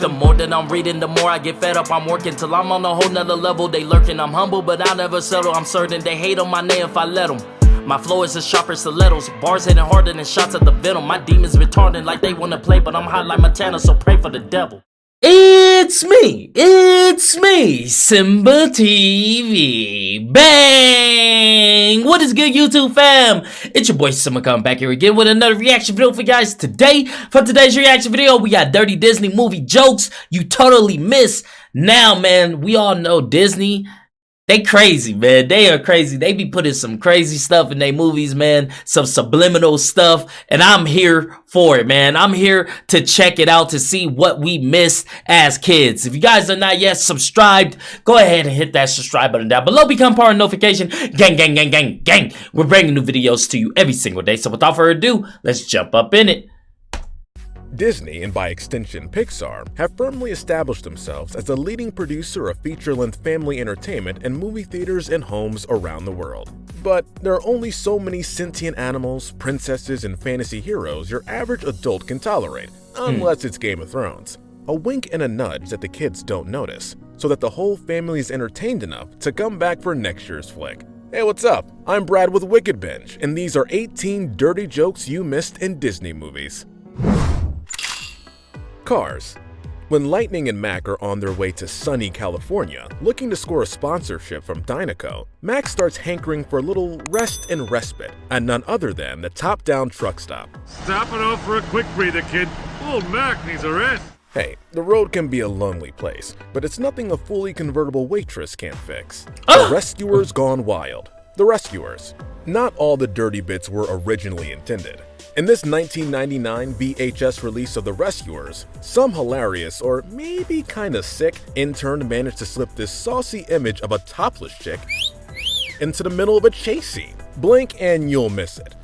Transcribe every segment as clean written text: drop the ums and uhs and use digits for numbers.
The more that I'm reading, the more I get fed up. I'm working till I'm on a whole nother level. They lurking, I'm humble, but I'll never settle. I'm certain they hate on my name if I let them. My flow is as sharp as stilettos, bars hitting harder than shots at the venom. My demons retarded like they wanna play, but I'm hot like Montana, so pray for the devil. It's me, SimbaTv. Bang! What is good, YouTube fam? It's your boy Simba coming back here again with another reaction video for you guys today. For today's reaction video, we got dirty Disney movie jokes you totally miss. Now, man, we all know Disney. They crazy, man. They are crazy. They be putting some crazy stuff in their movies, man. Some subliminal stuff. And I'm here for it, man. I'm here to check it out to see what we missed as kids. If you guys are not yet subscribed, go ahead and hit that subscribe button down below. Become part of notification. Gang, gang, gang, gang, gang. We're bringing new videos to you every single day. So without further ado, let's jump up in it. Disney, and by extension Pixar, have firmly established themselves as a leading producer of feature-length family entertainment in movie theaters and homes around the world. But there are only so many sentient animals, princesses, and fantasy heroes your average adult can tolerate, unless it's Game of Thrones. A wink and a nudge that the kids don't notice, so that the whole family is entertained enough to come back for next year's flick. Hey, what's up? I'm Brad with Wicked Binge, and these are 18 dirty jokes you missed in Disney movies. Cars. When Lightning and Mac are on their way to sunny California, looking to score a sponsorship from Dynaco, Mac starts hankering for a little rest and respite at none other than the top-down truck stop. Stopping off for a quick breather, kid. Old Mac needs a rest. Hey, the road can be a lonely place, but it's nothing a fully convertible waitress can't fix. Oh. The Rescuers Gone Wild. The Rescuers. Not all the dirty bits were originally intended. In this 1999 VHS release of The Rescuers, some hilarious or maybe kinda sick intern managed to slip this saucy image of a topless chick into the middle of a chase scene. Blink and you'll miss it.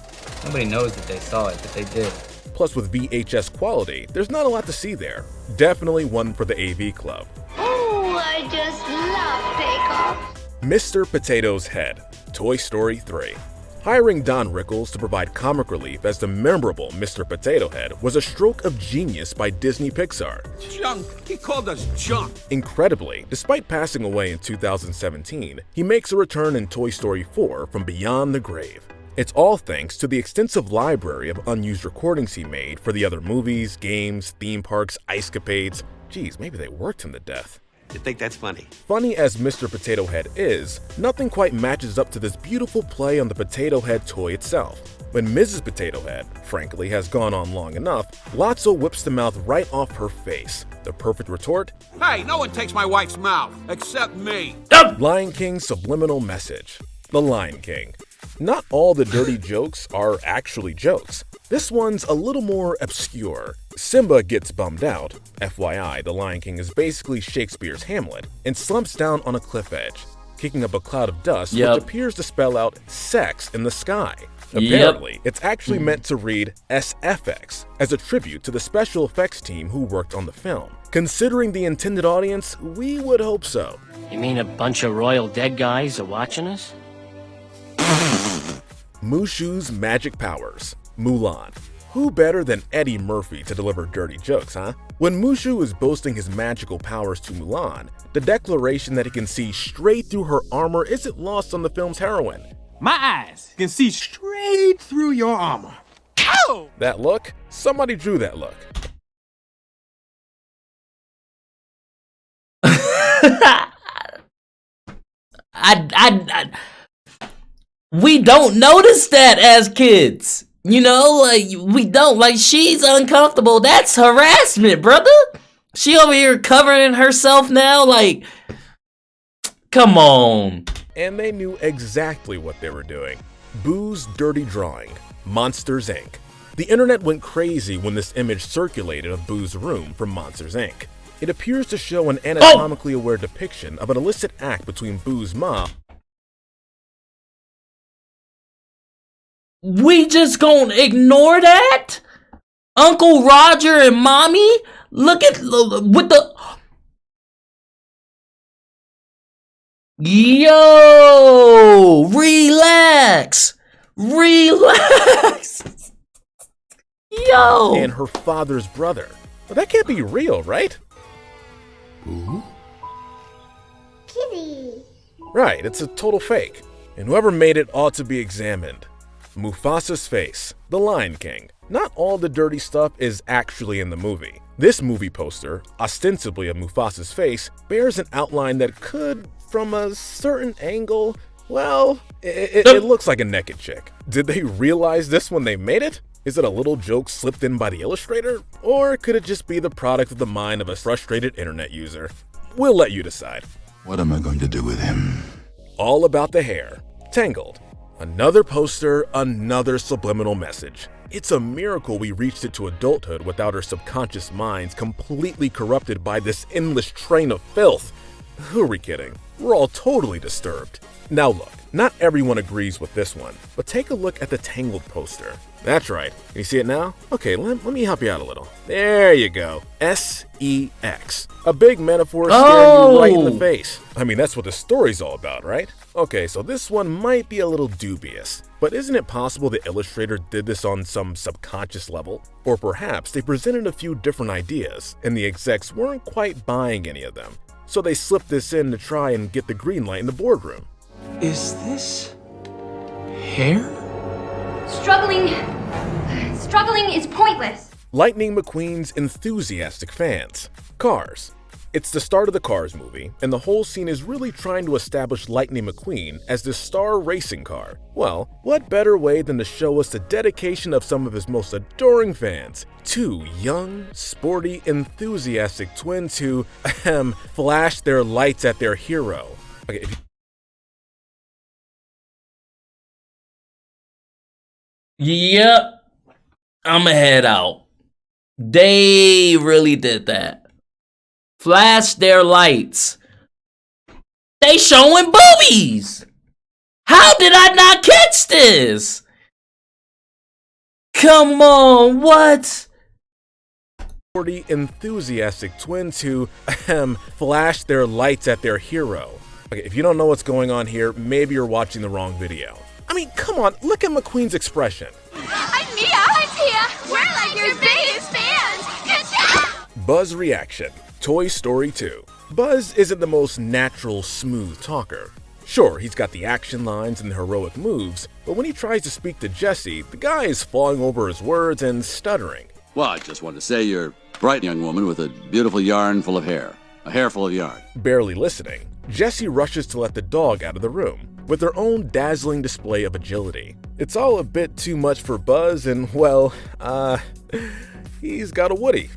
Nobody knows that they saw it, but they did. Plus, with VHS quality, there's not a lot to see there. Definitely one for the AV Club. Oh, I just love takeoff. Mr. Potato's Head, Toy Story 3. Hiring Don Rickles to provide comic relief as the memorable Mr. Potato Head was a stroke of genius by Disney Pixar. Junk! He called us junk! Incredibly, despite passing away in 2017, he makes a return in Toy Story 4 from beyond the grave. It's all thanks to the extensive library of unused recordings he made for the other movies, games, theme parks, ice-capades. Geez, maybe they worked him to death. You think that's funny? Funny as Mr. Potato Head is, nothing quite matches up to this beautiful play on the Potato Head toy itself. When Mrs. Potato Head, frankly, has gone on long enough, Lotso whips the mouth right off her face. The perfect retort? Hey, no one takes my wife's mouth, except me! Lion King's subliminal message. The Lion King. Not all the dirty jokes are actually jokes. This one's a little more obscure. Simba gets bummed out. FYI, the Lion King is basically Shakespeare's Hamlet, and slumps down on a cliff edge, kicking up a cloud of dust which appears to spell out sex in the sky. Apparently, it's actually meant to read SFX, as a tribute to the special effects team who worked on the film. Considering the intended audience, we would hope so. You mean a bunch of royal dead guys are watching us? Mushu's magic powers. Mulan. Who better than Eddie Murphy to deliver dirty jokes, huh? When Mushu is boasting his magical powers to Mulan, the declaration that he can see straight through her armor isn't lost on the film's heroine. My eyes can see straight through your armor. Ow! That look? Somebody drew that look. We don't notice that as kids. You know, like, we don't. Like, she's uncomfortable. That's harassment, brother. She over here covering herself now. Like, come on. And they knew exactly what they were doing. Boo's dirty drawing. Monsters, Inc. The internet went crazy when this image circulated of Boo's room from Monsters, Inc. It appears to show an anatomically aware depiction of an illicit act between Boo's mom. We just gonna ignore that? Uncle Roger and Mommy? Look at with the... Yo! Relax! Relax! Yo! And her father's brother. But that can't be real, right? Kitty. Right, it's a total fake. And whoever made it ought to be examined. Mufasa's face, the Lion King. Not all the dirty stuff is actually in the movie. This movie poster, ostensibly of Mufasa's face, bears an outline that could, from a certain angle, well, it looks like a naked chick. Did they realize this when they made it? Is it a little joke slipped in by the illustrator? Or could it just be the product of the mind of a frustrated internet user? We'll let you decide. What am I going to do with him? All about the hair. Tangled. Another poster, another subliminal message. It's a miracle we reached it to adulthood without our subconscious minds completely corrupted by this endless train of filth. Who are we kidding? We're all totally disturbed. Now look, not everyone agrees with this one, but take a look at the Tangled poster. That's right. Can you see it now? Okay, let me help you out a little. There you go. S-E-X. A big metaphor staring you right in the face. I mean, that's what the story's all about, right? Okay, so this one might be a little dubious, but isn't it possible the illustrator did this on some subconscious level? Or perhaps they presented a few different ideas, and the execs weren't quite buying any of them, so they slipped this in to try and get the green light in the boardroom. Is this hair? Struggling is pointless. Lightning McQueen's enthusiastic fans. Cars. It's the start of the Cars movie, and the whole scene is really trying to establish Lightning McQueen as the star racing car. Well, what better way than to show us the dedication of some of his most adoring fans? Two young, sporty, enthusiastic twins who, flash their lights at their hero. Okay, Yep. I'ma head out. They really did that. Flash their lights. They showing boobies. How did I not catch this? Come on, what? 40 enthusiastic twins who, flash their lights at their hero. Okay, if you don't know what's going on here, maybe you're watching the wrong video. I mean, come on, look at McQueen's expression. I'm Mia. I'm Pia. We're like your biggest fans. CASHAPP. Buzz reaction. Toy Story 2. Buzz isn't the most natural, smooth talker. Sure, he's got the action lines and the heroic moves, but when he tries to speak to Jessie, the guy is falling over his words and stuttering. Well, I just wanted to say you're a bright young woman with a beautiful yarn full of hair. A hair full of yarn. Barely listening, Jessie rushes to let the dog out of the room, with her own dazzling display of agility. It's all a bit too much for Buzz, and well, he's got a Woody.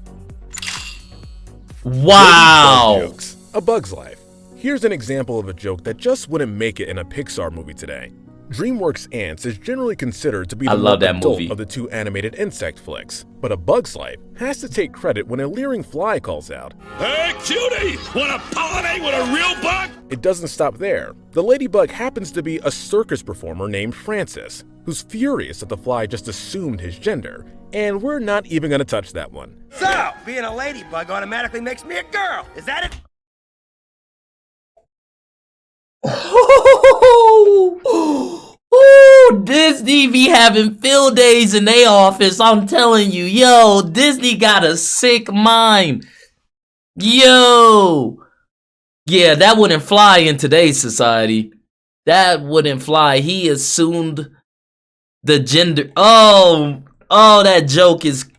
Wow. Bug jokes. A Bug's Life. Here's an example of a joke that just wouldn't make it in a Pixar movie today. DreamWorks Ants is generally considered to be the more adult of the two animated insect flicks, but A Bug's Life has to take credit when a leering fly calls out, Hey, cutie! Wanna pollinate with a real bug? It doesn't stop there. The ladybug happens to be a circus performer named Francis, who's furious that the fly just assumed his gender, and we're not even gonna touch that one. So, being a ladybug automatically makes me a girl. Is that it? Ooh, Disney be having field days in their office. I'm telling you, yo, Disney got a sick mind. Yo. Yeah, that wouldn't fly in today's society. That wouldn't fly. He assumed the gender. Oh, that joke is.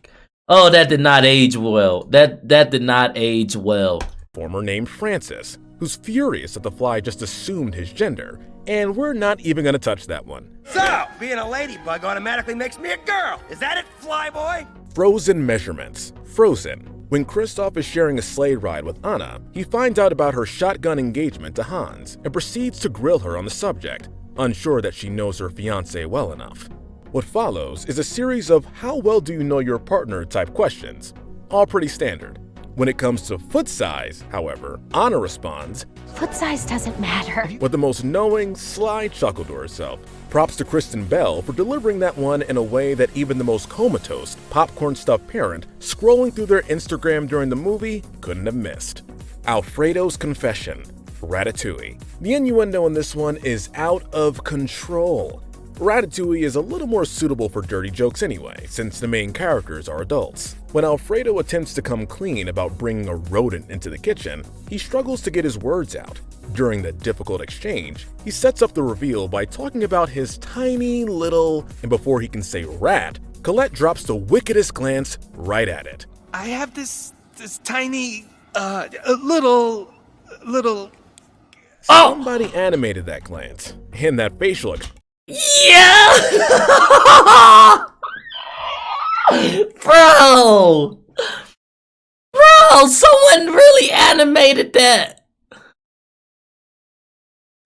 Oh, that did not age well. That did not age well. Former named Francis, who's furious that the fly just assumed his gender, and we're not even gonna touch that one. So, being a ladybug automatically makes me a girl. Is that it, flyboy? Frozen measurements. Frozen. When Kristoff is sharing a sleigh ride with Anna, he finds out about her shotgun engagement to Hans and proceeds to grill her on the subject, unsure that she knows her fiancé well enough. What follows is a series of how well do you know your partner type questions, all pretty standard. When it comes to foot size, however, Anna responds, Foot size doesn't matter. with the most knowing, sly chuckle to herself. Props to Kristen Bell for delivering that one in a way that even the most comatose, popcorn-stuffed parent scrolling through their Instagram during the movie couldn't have missed. Alfredo's confession. Ratatouille. The innuendo in this one is out of control. Ratatouille is a little more suitable for dirty jokes anyway, since the main characters are adults. When Alfredo attempts to come clean about bringing a rodent into the kitchen, he struggles to get his words out. During the difficult exchange, he sets up the reveal by talking about his tiny little, and before he can say rat, Colette drops the wickedest glance right at it. I have this tiny, little... Somebody animated that glance, and that facial expression. Yeah! Bro! Bro, someone really animated that.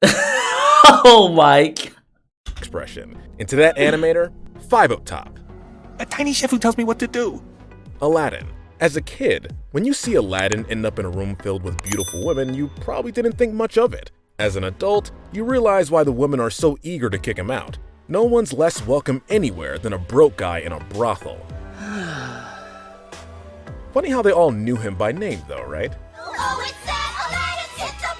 Oh my. Expression. And to that animator, 5 up top. A tiny chef who tells me what to do. Aladdin. As a kid, when you see Aladdin end up in a room filled with beautiful women, you probably didn't think much of it. As an adult, you realize why the women are so eager to kick him out. No one's less welcome anywhere than a broke guy in a brothel. Funny how they all knew him by name though, right? Oh, it's that Aladdin's hit the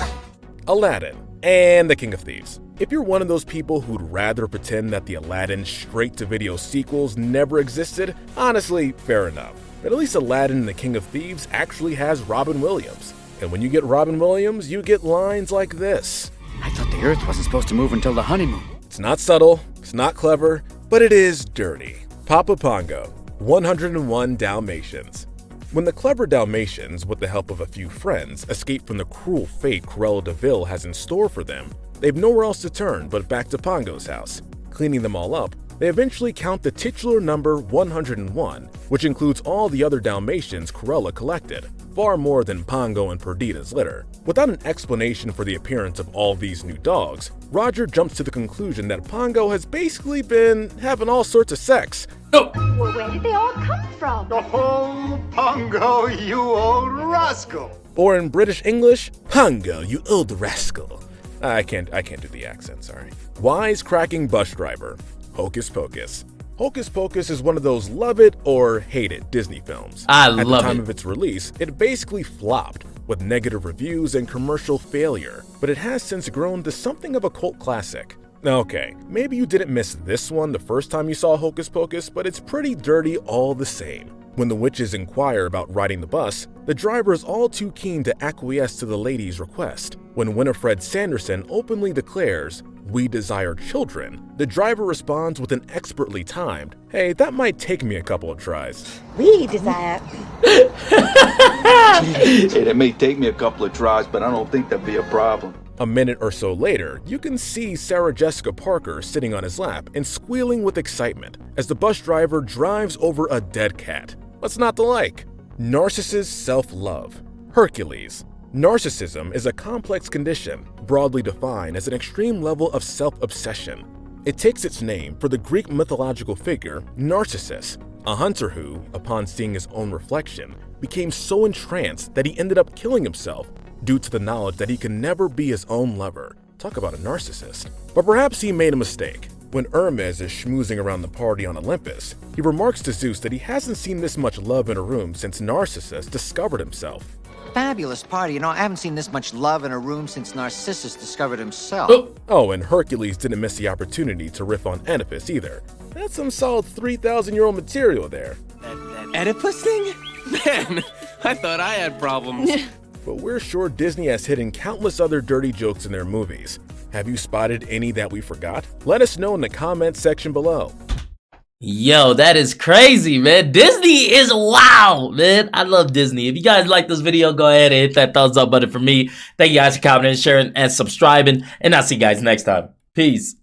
bottom! Aladdin and the King of Thieves. If you're one of those people who'd rather pretend that the Aladdin straight-to-video sequels never existed, honestly, fair enough. But at least Aladdin and the King of Thieves actually has Robin Williams. And when you get Robin Williams, you get lines like this. I thought the Earth wasn't supposed to move until the honeymoon. It's not subtle, it's not clever, but it is dirty. Papa Pongo, 101 Dalmatians. When the clever Dalmatians, with the help of a few friends, escape from the cruel fate Cruella de Vil has in store for them, they've nowhere else to turn but back to Pongo's house. Cleaning them all up, they eventually count the titular number 101, which includes all the other Dalmatians Cruella collected, far more than Pongo and Perdita's litter. Without an explanation for the appearance of all these new dogs, Roger jumps to the conclusion that Pongo has basically been having all sorts of sex. Well, where did they all come from? Oh, Pongo, you old rascal. Or in British English, Pongo, you old rascal. I can't do the accent, sorry. Wisecracking bus driver. Hocus Pocus. Hocus Pocus is one of those love it or hate it Disney films. I love it. At the time of its release, it basically flopped, with negative reviews and commercial failure, but it has since grown to something of a cult classic. Okay, maybe you didn't miss this one the first time you saw Hocus Pocus, but it's pretty dirty all the same. When the witches inquire about riding the bus, the driver is all too keen to acquiesce to the lady's request. When Winifred Sanderson openly declares, "We desire children," the driver responds with an expertly timed, "Hey, that might take me a couple of tries." We desire. Hey, that may take me a couple of tries, but I don't think that'd be a problem. A minute or so later, you can see Sarah Jessica Parker sitting on his lap and squealing with excitement as the bus driver drives over a dead cat. What's not to like? Narcissist self-love. Hercules. Narcissism is a complex condition, broadly defined as an extreme level of self-obsession. It takes its name for the Greek mythological figure Narcissus, a hunter who, upon seeing his own reflection, became so entranced that he ended up killing himself due to the knowledge that he can never be his own lover. Talk about a narcissist. But perhaps he made a mistake. When Hermes is schmoozing around the party on Olympus, he remarks to Zeus that he hasn't seen this much love in a room since Narcissus discovered himself. Fabulous party. You know, I haven't seen this much love in a room since Narcissus discovered himself. Oh, and Hercules didn't miss the opportunity to riff on Oedipus either. That's some solid 3,000-year-old material there. That Oedipus thing? Man, I thought I had problems. But we're sure Disney has hidden countless other dirty jokes in their movies. Have you spotted any that we forgot? Let us know in the comments section below. Yo, that is crazy, man. Disney is wow, man. I love Disney. If you guys like this video, go ahead and hit that thumbs up button for me. Thank you guys for commenting, sharing, and subscribing. And I'll see you guys next time. Peace.